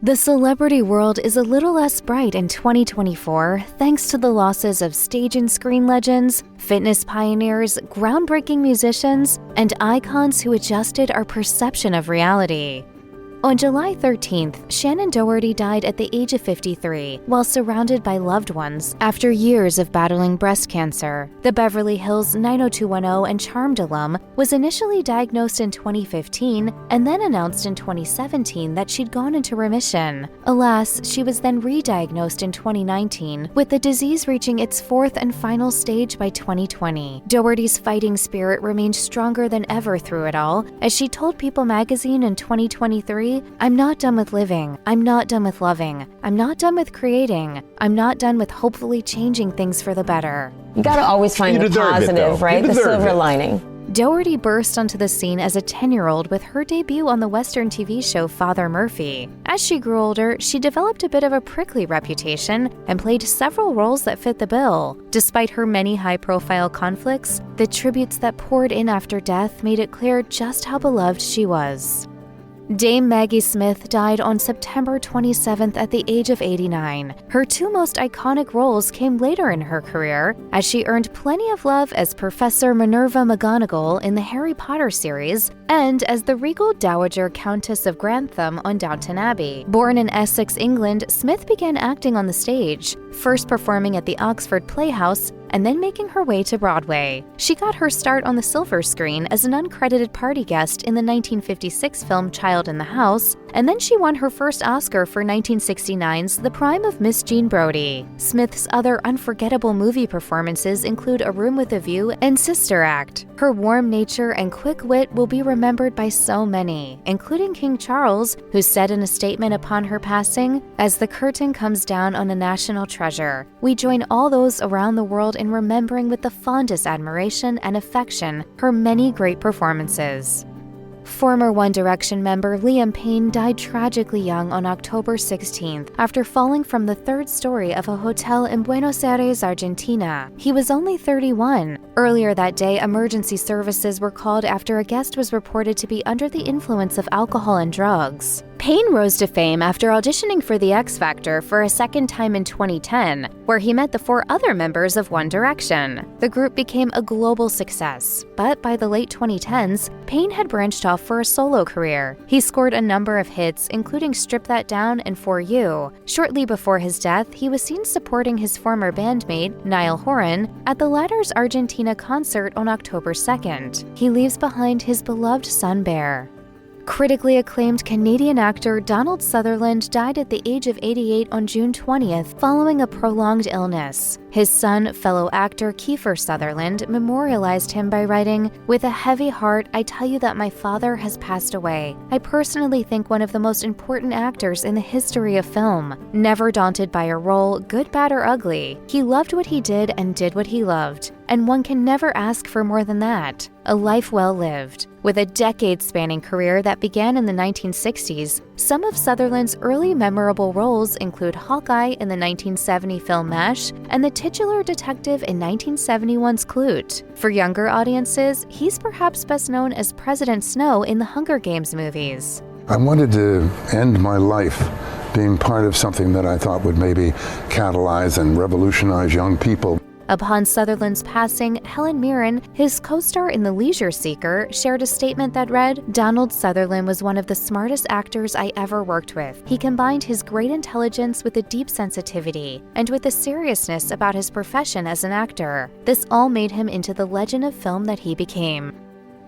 The celebrity world is a little less bright in 2024 thanks to the losses of stage and screen legends, fitness pioneers, groundbreaking musicians, and icons who adjusted our perception of reality. On July 13th, Shannen Doherty died at the age of 53 while surrounded by loved ones after years of battling breast cancer. The Beverly Hills 90210 and Charmed alum was initially diagnosed in 2015 and then announced in 2017 that she'd gone into remission. Alas, she was then re-diagnosed in 2019, with the disease reaching its fourth and final stage by 2020. Doherty's fighting spirit remained stronger than ever through it all, as she told People magazine in 2023, "I'm not done with living. I'm not done with loving. I'm not done with creating. I'm not done with hopefully changing things for the better." You gotta always find the positive, right? The silver lining. Doherty burst onto the scene as a 10-year-old with her debut on the Western TV show Father Murphy. As she grew older, she developed a bit of a prickly reputation and played several roles that fit the bill. Despite her many high-profile conflicts, the tributes that poured in after death made it clear just how beloved she was. Dame Maggie Smith died on September 27th at the age of 89. Her two most iconic roles came later in her career, as she earned plenty of love as Professor Minerva McGonagall in the Harry Potter series and as the regal Dowager Countess of Grantham on Downton Abbey. Born in Essex, England, Smith began acting on the stage, first performing at the Oxford Playhouse and then making her way to Broadway. She got her start on the silver screen as an uncredited party guest in the 1956 film Child in the House, and then she won her first Oscar for 1969's The Prime of Miss Jean Brodie. Smith's other unforgettable movie performances include A Room with a View and Sister Act. Her warm nature and quick wit will be remembered by so many, including King Charles, who said in a statement upon her passing, "As the curtain comes down on a national treasure, we join all those around the world in remembering with the fondest admiration and affection her many great performances." Former One Direction member Liam Payne died tragically young on October 16th after falling from the third story of a hotel in Buenos Aires, Argentina. He was only 31. Earlier that day, emergency services were called after a guest was reported to be under the influence of alcohol and drugs. Payne rose to fame after auditioning for The X Factor for a second time in 2010, where he met the four other members of One Direction. The group became a global success, but by the late 2010s, Payne had branched off for a solo career. He scored a number of hits, including Strip That Down and For You. Shortly before his death, he was seen supporting his former bandmate, Niall Horan, at the latter's Argentina concert on October 2nd. He leaves behind his beloved son Bear. Critically acclaimed Canadian actor Donald Sutherland died at the age of 88 on June 20th following a prolonged illness. His son, fellow actor Kiefer Sutherland, memorialized him by writing, "With a heavy heart, I tell you that my father has passed away. I personally think one of the most important actors in the history of film. Never daunted by a role, good, bad, or ugly. He loved what he did and did what he loved. And one can never ask for more than that. A life well lived." With a decade-spanning career that began in the 1960s, some of Sutherland's early memorable roles include Hawkeye in the 1970 film MASH and the titular detective in 1971's Klute. For younger audiences, he's perhaps best known as President Snow in the Hunger Games movies. I wanted to end my life being part of something that I thought would maybe catalyze and revolutionize young people. Upon Sutherland's passing, Helen Mirren, his co-star in The Leisure Seeker, shared a statement that read, "Donald Sutherland was one of the smartest actors I ever worked with. He combined his great intelligence with a deep sensitivity, and with a seriousness about his profession as an actor. This all made him into the legend of film that he became."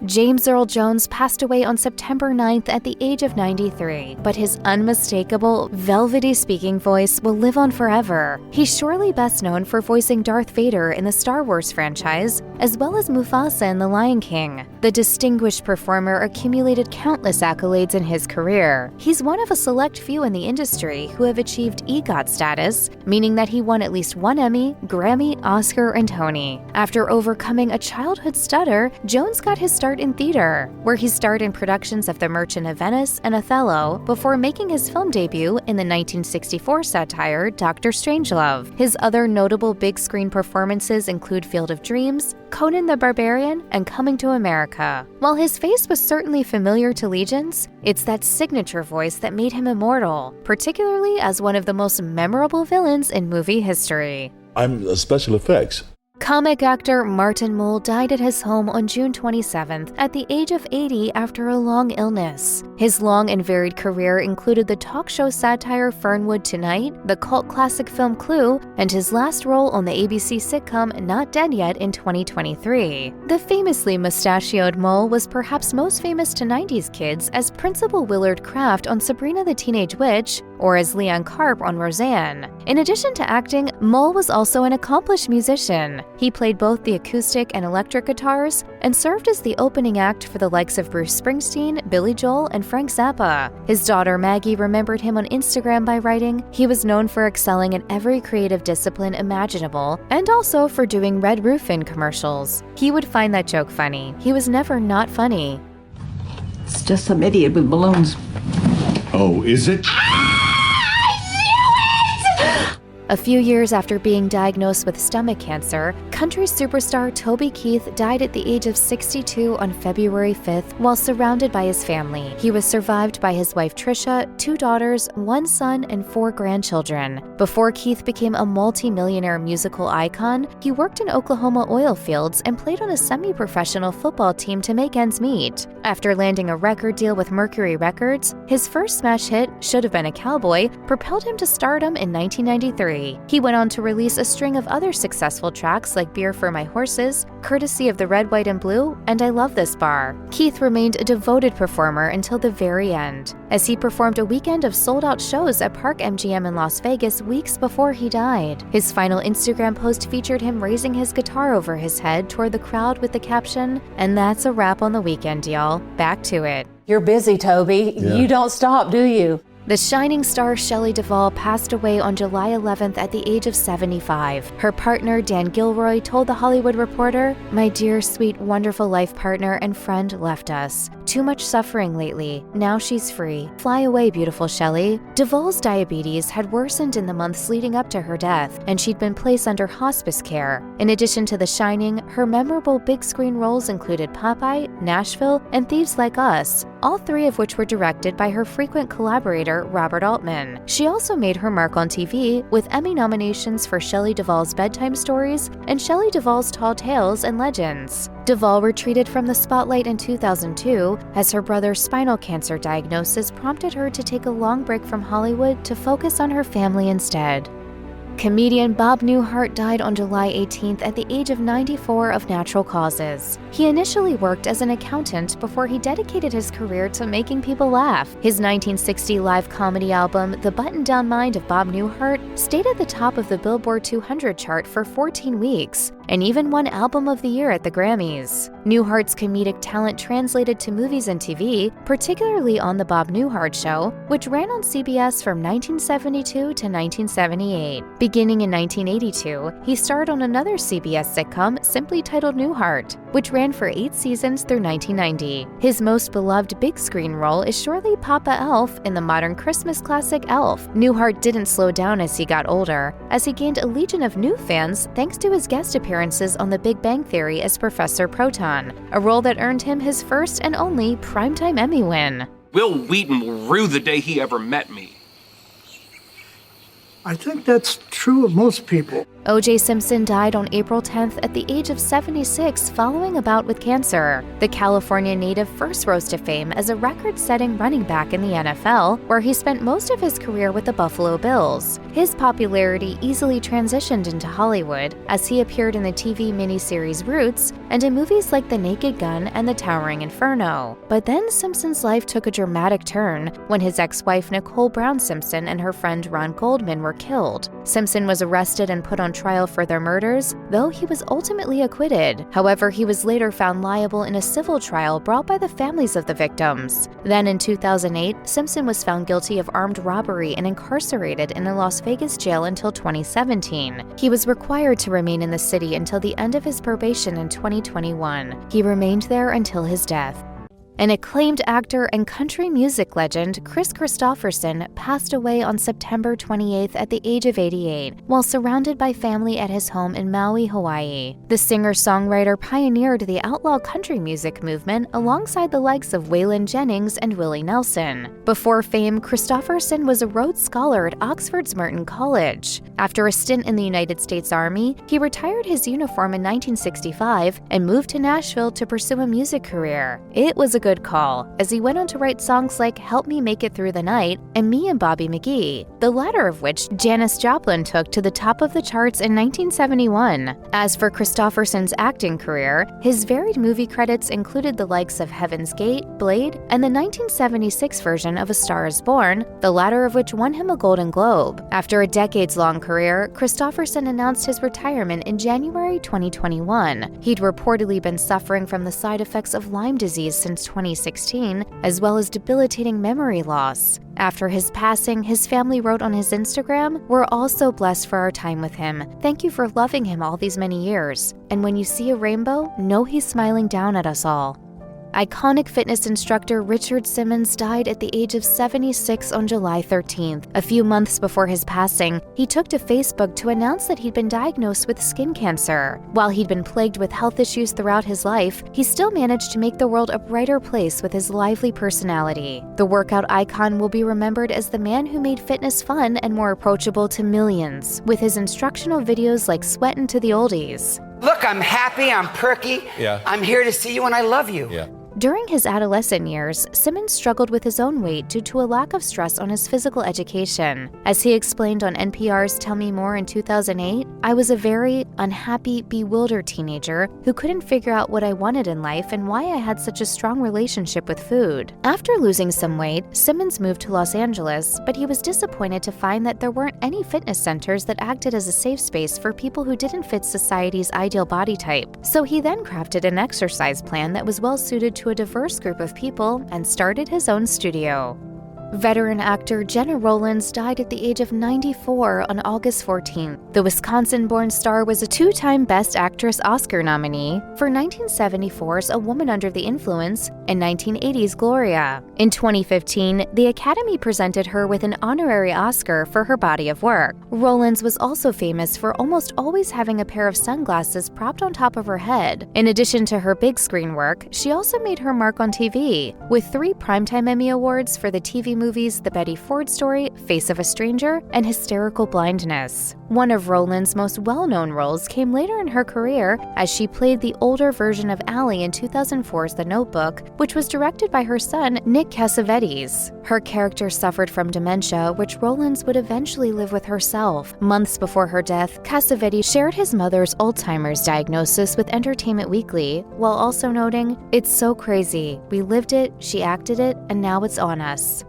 James Earl Jones passed away on September 9th at the age of 93, but his unmistakable, velvety speaking voice will live on forever. He's surely best known for voicing Darth Vader in the Star Wars franchise, as well as Mufasa in The Lion King. The distinguished performer accumulated countless accolades in his career. He's one of a select few in the industry who have achieved EGOT status, meaning that he won at least one Emmy, Grammy, Oscar, and Tony. After overcoming a childhood stutter, Jones got his start start in theater, where he starred in productions of The Merchant of Venice and Othello before making his film debut in the 1964 satire Dr. Strangelove. His other notable big-screen performances include Field of Dreams, Conan the Barbarian, and Coming to America. While his face was certainly familiar to legions, it's that signature voice that made him immortal, particularly as one of the most memorable villains in movie history. I'm special effects. Comic actor Martin Mull died at his home on June 27th at the age of 80 after a long illness. His long and varied career included the talk show satire Fernwood Tonight, the cult classic film Clue, and his last role on the ABC sitcom Not Dead Yet in 2023. The famously mustachioed Mull was perhaps most famous to 90s kids as Principal Willard Kraft on Sabrina the Teenage Witch, or as Leon Karp on Roseanne. In addition to acting, Mull was also an accomplished musician. He played both the acoustic and electric guitars and served as the opening act for the likes of Bruce Springsteen, Billy Joel, and Frank Zappa. His daughter Maggie remembered him on Instagram by writing, "He was known for excelling in every creative discipline imaginable and also for doing Red Roofin commercials. He would find that joke funny. He was never not funny." It's just some idiot with balloons. Oh, is it? A few years after being diagnosed with stomach cancer, country superstar Toby Keith died at the age of 62 on February 5th while surrounded by his family. He was survived by his wife Trisha, 2 daughters, 1 son, and 4 grandchildren. Before Keith became a multi-millionaire musical icon, he worked in Oklahoma oil fields and played on a semi-professional football team to make ends meet. After landing a record deal with Mercury Records, his first smash hit, Should Have Been a Cowboy, propelled him to stardom in 1993. He went on to release a string of other successful tracks like Beer for My Horses, courtesy of the Red, White, and Blue, and I Love This Bar. Keith remained a devoted performer until the very end, as he performed a weekend of sold-out shows at Park MGM in Las Vegas weeks before he died. His final Instagram post featured him raising his guitar over his head toward the crowd with the caption, "And that's a wrap on the weekend, y'all. Back to it." You're busy, Toby. Yeah. You don't stop, do you? The shining star Shelley Duvall passed away on July 11th at the age of 75. Her partner, Dan Gilroy, told The Hollywood Reporter, "My dear, sweet, wonderful life partner and friend left us. Too much suffering lately. Now she's free. Fly away, beautiful Shelley." Duvall's diabetes had worsened in the months leading up to her death, and she'd been placed under hospice care. In addition to The Shining, her memorable big-screen roles included Popeye, Nashville, and Thieves Like Us, all 3 of which were directed by her frequent collaborator, Robert Altman. She also made her mark on TV with Emmy nominations for Shelley Duvall's Bedtime Stories and Shelley Duvall's Tall Tales and Legends. Duvall retreated from the spotlight in 2002 as her brother's spinal cancer diagnosis prompted her to take a long break from Hollywood to focus on her family instead. Comedian Bob Newhart died on July 18th at the age of 94 of natural causes. He initially worked as an accountant before he dedicated his career to making people laugh. His 1960 live comedy album, The Button-Down Mind of Bob Newhart, stayed at the top of the Billboard 200 chart for 14 weeks, and even won Album of the Year at the Grammys. Newhart's comedic talent translated to movies and TV, particularly on The Bob Newhart Show, which ran on CBS from 1972 to 1978. Beginning in 1982, he starred on another CBS sitcom simply titled Newhart, which ran for 8 seasons through 1990. His most beloved big-screen role is surely Papa Elf in the modern Christmas classic Elf. Newhart didn't slow down as he got older, as he gained a legion of new fans thanks to his guest appearances on The Big Bang Theory as Professor Proton, a role that earned him his first and only Primetime Emmy win. Will Wheaton will rue the day he ever met me. I think that's true of most people. O.J. Simpson died on April 10th at the age of 76 following a bout with cancer. The California native first rose to fame as a record-setting running back in the NFL, where he spent most of his career with the Buffalo Bills. His popularity easily transitioned into Hollywood, as he appeared in the TV miniseries Roots and in movies like The Naked Gun and The Towering Inferno. But then Simpson's life took a dramatic turn when his ex-wife Nicole Brown Simpson and her friend Ron Goldman were killed. Simpson was arrested and put on trial for their murders, though he was ultimately acquitted. However, he was later found liable in a civil trial brought by the families of the victims. Then in 2008, Simpson was found guilty of armed robbery and incarcerated in a Las Vegas jail until 2017. He was required to remain in the city until the end of his probation in 2021. He remained there until his death. An acclaimed actor and country music legend, Kris Kristofferson, passed away on September 28th at the age of 88, while surrounded by family at his home in Maui, Hawaii. The singer-songwriter pioneered the outlaw country music movement alongside the likes of Waylon Jennings and Willie Nelson. Before fame, Kristofferson was a Rhodes Scholar at Oxford's Merton College. After a stint in the United States Army, he retired his uniform in 1965 and moved to Nashville to pursue a music career. It was a good call, as he went on to write songs like Help Me Make It Through the Night and Me and Bobby McGee, the latter of which Janis Joplin took to the top of the charts in 1971. As for Kristofferson's acting career, his varied movie credits included the likes of Heaven's Gate, Blade, and the 1976 version of A Star is Born, the latter of which won him a Golden Globe. After a decades-long career, Kristofferson announced his retirement in January 2021. He'd reportedly been suffering from the side effects of Lyme disease since 2016, as well as debilitating memory loss. After his passing, his family wrote on his Instagram, "We're all so blessed for our time with him. Thank you for loving him all these many years. And when you see a rainbow, know he's smiling down at us all." Iconic fitness instructor Richard Simmons died at the age of 76 on July 13th. A few months before his passing, he took to Facebook to announce that he'd been diagnosed with skin cancer. While he'd been plagued with health issues throughout his life, he still managed to make the world a brighter place with his lively personality. The workout icon will be remembered as the man who made fitness fun and more approachable to millions, with his instructional videos like Sweatin' to the Oldies. Look, I'm happy, I'm perky. Yeah. I'm here to see you and I love you. Yeah. During his adolescent years, Simmons struggled with his own weight due to a lack of stress on his physical education. As he explained on NPR's Tell Me More in 2008, "I was a very unhappy, bewildered teenager who couldn't figure out what I wanted in life and why I had such a strong relationship with food." After losing some weight, Simmons moved to Los Angeles, but he was disappointed to find that there weren't any fitness centers that acted as a safe space for people who didn't fit society's ideal body type. So he then crafted an exercise plan that was well suited to a diverse group of people and started his own studio. Veteran actor Gena Rowlands died at the age of 94 on August 14th. The Wisconsin-born star was a two-time Best Actress Oscar nominee for 1974's A Woman Under the Influence and 1980's Gloria. In 2015, the Academy presented her with an honorary Oscar for her body of work. Rowlands was also famous for almost always having a pair of sunglasses propped on top of her head. In addition to her big screen work, she also made her mark on TV, with 3 Primetime Emmy Awards for the TV movies The Betty Ford Story, Face of a Stranger, and Hysterical Blindness. One of Rowlands' most well-known roles came later in her career as she played the older version of Allie in 2004's The Notebook, which was directed by her son, Nick Cassavetes. Her character suffered from dementia, which Rowlands would eventually live with herself. Months before her death, Cassavetes shared his mother's Alzheimer's diagnosis with Entertainment Weekly, while also noting, "It's so crazy. We lived it, she acted it, and now it's on us."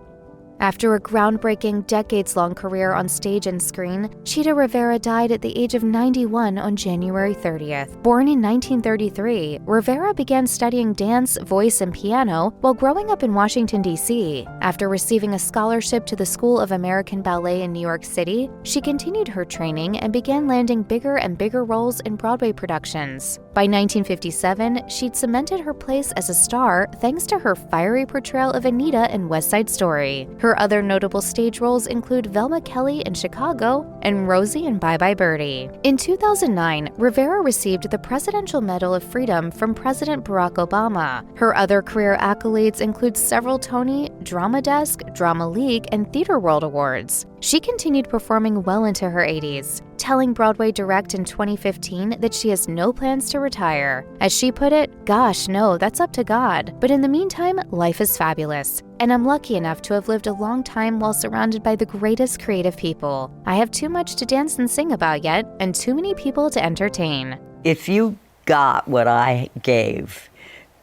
After a groundbreaking, decades-long career on stage and screen, Chita Rivera died at the age of 91 on January 30th. Born in 1933, Rivera began studying dance, voice, and piano while growing up in Washington, D.C. After receiving a scholarship to the School of American Ballet in New York City, she continued her training and began landing bigger and bigger roles in Broadway productions. By 1957, she'd cemented her place as a star thanks to her fiery portrayal of Anita in West Side Story. Her other notable stage roles include Velma Kelly in Chicago and Rosie in Bye Bye Birdie. In 2009, Rivera received the Presidential Medal of Freedom from President Barack Obama. Her other career accolades include several Tony, Drama Desk, Drama League, and Theater World Awards. She continued performing well into her 80s, telling Broadway Direct in 2015 that she has no plans to retire. As she put it, "Gosh, no, that's up to God. But in the meantime, life is fabulous. And I'm lucky enough to have lived a long time while surrounded by the greatest creative people. I have too much to dance and sing about yet, and too many people to entertain." If you got what I gave,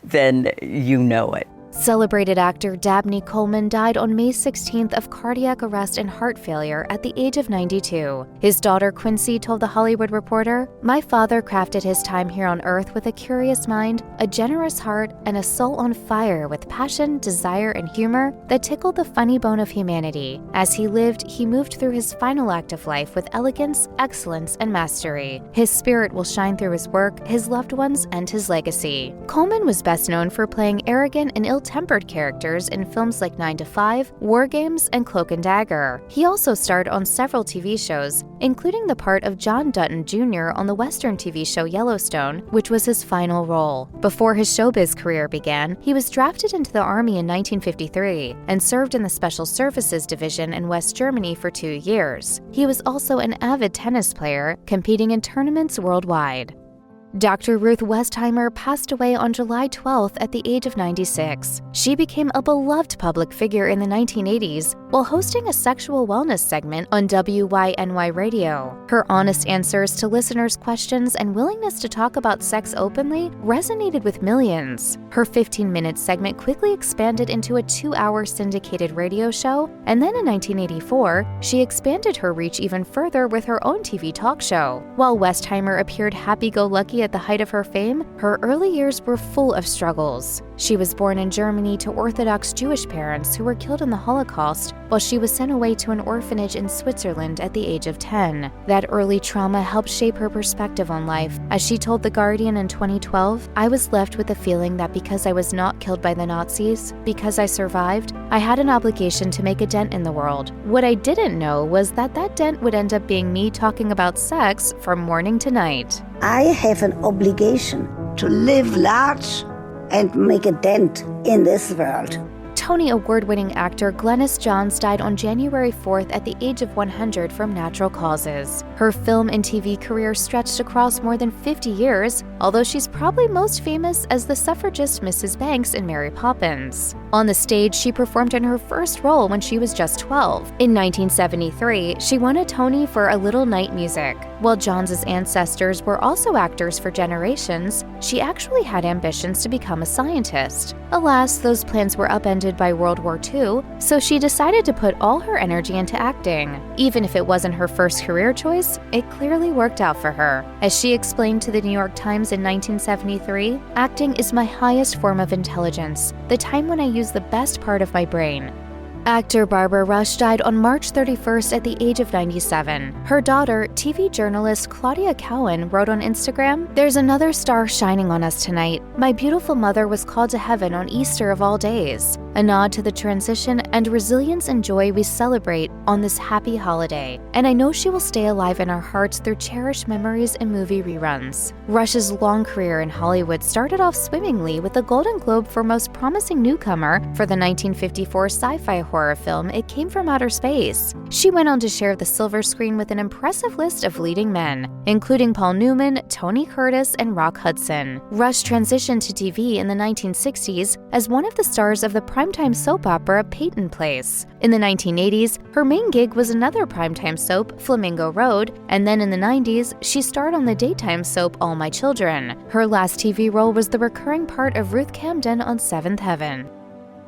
then you know it. Celebrated actor Dabney Coleman died on May 16th of cardiac arrest and heart failure at the age of 92. His daughter Quincy told The Hollywood Reporter, "My father crafted his time here on Earth with a curious mind, a generous heart, and a soul on fire with passion, desire, and humor that tickled the funny bone of humanity. As he lived, he moved through his final act of life with elegance, excellence, and mastery. His spirit will shine through his work, his loved ones, and his legacy." Coleman was best known for playing arrogant and ill-tempered characters in films like 9 to 5, War Games, and Cloak and Dagger. He also starred on several TV shows, including the part of John Dutton Jr. on the Western TV show Yellowstone, which was his final role. Before his showbiz career began, he was drafted into the Army in 1953 and served in the Special Services Division in West Germany for 2 years. He was also an avid tennis player, competing in tournaments worldwide. Dr. Ruth Westheimer passed away on July 12th at the age of 96. She became a beloved public figure in the 1980s while hosting a sexual wellness segment on WYNY radio. Her honest answers to listeners' questions and willingness to talk about sex openly resonated with millions. Her 15-minute segment quickly expanded into a 2-hour syndicated radio show, and then in 1984, she expanded her reach even further with her own TV talk show. While Westheimer appeared happy-go-lucky at the height of her fame, her early years were full of struggles. She was born in Germany to Orthodox Jewish parents who were killed in the Holocaust, while she was sent away to an orphanage in Switzerland at the age of 10. That early trauma helped shape her perspective on life. As she told The Guardian in 2012, "I was left with the feeling that because I was not killed by the Nazis, because I survived, I had an obligation to make a dent in the world. What I didn't know was that that dent would end up being me talking about sex from morning to night." I have an obligation to live large and make a dent in this world. Tony Award-winning actor Glynis Johns died on January 4th at the age of 100 from natural causes. Her film and TV career stretched across more than 50 years, although she's probably most famous as the suffragist Mrs. Banks in Mary Poppins. On the stage, she performed in her first role when she was just 12. In 1973, she won a Tony for A Little Night Music. While Johns' ancestors were also actors for generations, she actually had ambitions to become a scientist. Alas, those plans were upended by World War II, so she decided to put all her energy into acting. Even if it wasn't her first career choice, it clearly worked out for her. As she explained to the New York Times in 1973, "Acting is my highest form of intelligence, the time when I use the best part of my brain." Actor Barbara Rush died on March 31st at the age of 97. Her daughter, TV journalist Claudia Cowan, wrote on Instagram, "There's another star shining on us tonight. My beautiful mother was called to heaven on Easter of all days, a nod to the transition and resilience and joy we celebrate on this happy holiday. And I know she will stay alive in our hearts through cherished memories and movie reruns." Rush's long career in Hollywood started off swimmingly with the Golden Globe for Most Promising Newcomer for the 1954 sci-fi horror film It Came from Outer Space. She went on to share the silver screen with an impressive list of leading men, including Paul Newman, Tony Curtis, and Rock Hudson. Rush transitioned to TV in the 1960s as one of the stars of the primetime soap opera Peyton Place. In the 1980s, her main gig was another primetime soap, Flamingo Road, and then in the 90s, she starred on the daytime soap All My Children. Her last TV role was the recurring part of Ruth Camden on Seventh Heaven.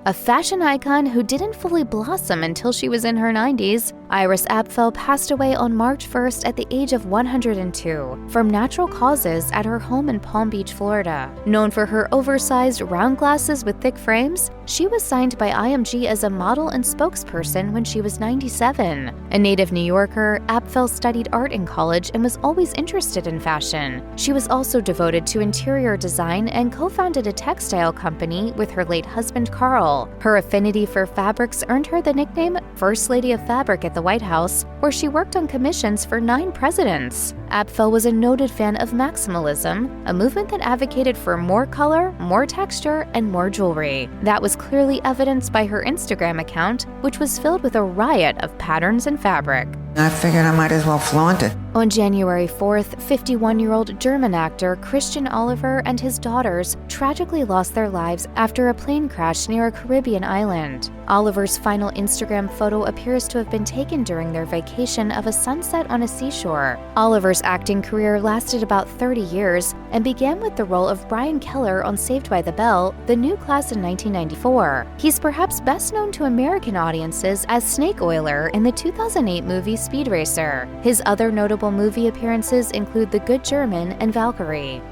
A fashion icon who didn't fully blossom until she was in her 90s, Iris Apfel passed away on March 1st at the age of 102 from natural causes at her home in Palm Beach, Florida. Known for her oversized round glasses with thick frames, she was signed by IMG as a model and spokesperson when she was 97. A native New Yorker, Apfel studied art in college and was always interested in fashion. She was also devoted to interior design and co-founded a textile company with her late husband, Carl. Her affinity for fabrics earned her the nickname First Lady of Fabric at the White House, where she worked on commissions for 9 presidents. Apfel was a noted fan of maximalism, a movement that advocated for more color, more texture, and more jewelry. That was clearly evidenced by her Instagram account, which was filled with a riot of patterns and fabric. I figured I might as well flaunt it. On January 4th, 51-year-old German actor Christian Oliver and his daughters tragically lost their lives after a plane crash near a Caribbean island. Oliver's final Instagram photo appears to have been taken during their vacation of a sunset on a seashore. Oliver's acting career lasted about 30 years and began with the role of Brian Keller on Saved by the Bell, the new class in 1994. He's perhaps best known to American audiences as Snake Oiler in the 2008 movie Speed Racer. His other notable movie appearances include The Good German and Valkyrie.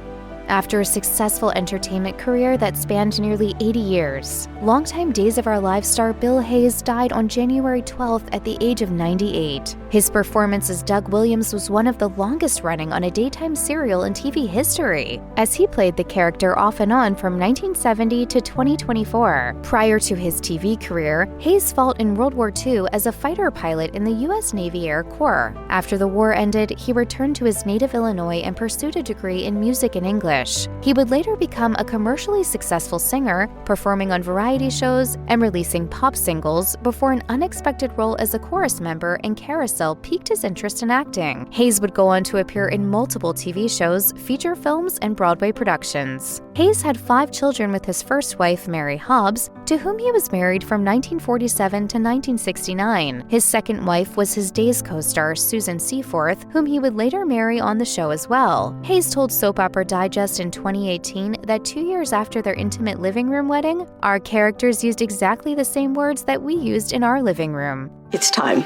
After a successful entertainment career that spanned nearly 80 years, longtime Days of Our Lives star Bill Hayes died on January 12th at the age of 98. His performance as Doug Williams was one of the longest running on a daytime serial in TV history, as he played the character off and on from 1970 to 2024. Prior to his TV career, Hayes fought in World War II as a fighter pilot in the U.S. Navy Air Corps. After the war ended, he returned to his native Illinois and pursued a degree in music and English. He would later become a commercially successful singer, performing on variety shows and releasing pop singles before an unexpected role as a chorus member in Carousel piqued his interest in acting. Hayes would go on to appear in multiple TV shows, feature films, and Broadway productions. Hayes had 5 children with his first wife, Mary Hobbs, to whom he was married from 1947 to 1969. His second wife was his Days co-star, Susan Seaforth, whom he would later marry on the show as well. Hayes told Soap Opera Digest in 2018 that 2 years after their intimate living room wedding, our characters used exactly the same words that we used in our living room. It's time.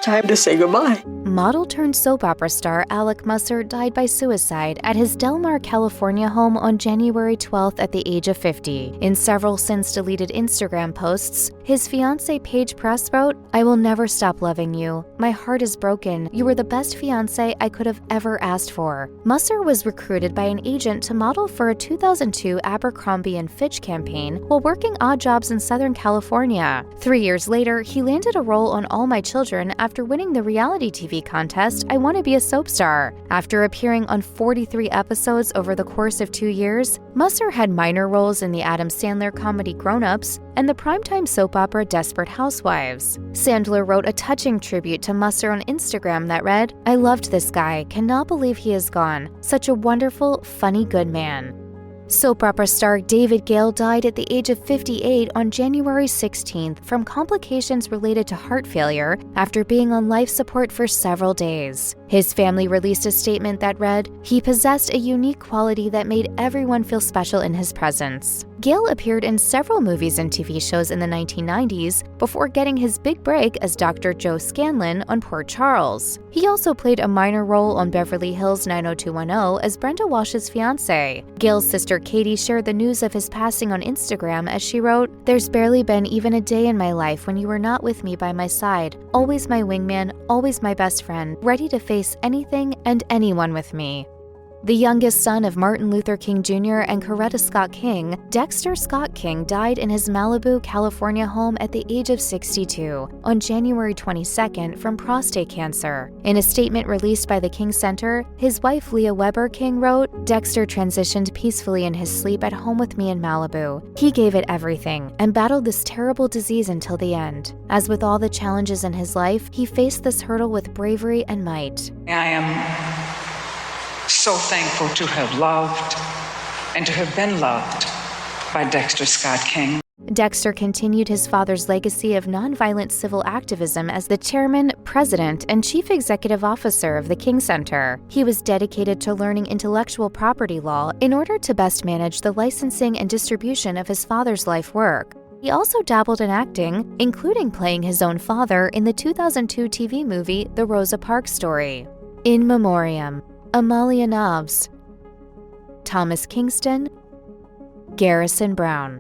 Time to say goodbye. Model turned soap opera star Alec Musser died by suicide at his Del Mar, California home on January 12th at the age of 50. In several since-deleted Instagram posts, his fiancée Paige Press wrote, "I will never stop loving you. My heart is broken. You were the best fiancée I could have ever asked for." Musser was recruited by an agent to model for a 2002 Abercrombie & Fitch campaign while working odd jobs in Southern California. 3 years later, he landed a role on All My Children after winning the reality TV contest I Want to Be a Soap Star. After appearing on 43 episodes over the course of 2 years, Musser had minor roles in the Adam Sandler comedy Grown Ups and the primetime soap opera Desperate Housewives. Sandler wrote a touching tribute to Musser on Instagram that read, "I loved this guy, cannot believe he is gone. Such a wonderful, funny, good man." Soap opera star David Gail died at the age of 58 on January 16th from complications related to heart failure after being on life support for several days. His family released a statement that read, "He possessed a unique quality that made everyone feel special in his presence." Gail appeared in several movies and TV shows in the 1990s before getting his big break as Dr. Joe Scanlon on Port Charles. He also played a minor role on Beverly Hills 90210 as Brenda Walsh's fiancé. Gail's sister Katie shared the news of his passing on Instagram as she wrote, "There's barely been even a day in my life when you were not with me by my side. Always my wingman, always my best friend, ready to face anything and anyone with me." The youngest son of Martin Luther King Jr. and Coretta Scott King, Dexter Scott King died in his Malibu, California home at the age of 62 on January 22nd from prostate cancer. In a statement released by the King Center, his wife Leah Weber King wrote, "Dexter transitioned peacefully in his sleep at home with me in Malibu. He gave it everything and battled this terrible disease until the end. As with all the challenges in his life, he faced this hurdle with bravery and might." I am so thankful to have loved and to have been loved by Dexter Scott King. Dexter continued his father's legacy of nonviolent civil activism as the chairman, president, and chief executive officer of the King Center. He was dedicated to learning intellectual property law in order to best manage the licensing and distribution of his father's life work. He also dabbled in acting, including playing his own father in the 2002 TV movie The Rosa Parks Story. In Memoriam, Amalia Nobbs, Thomas Kingston, Garrison Brown.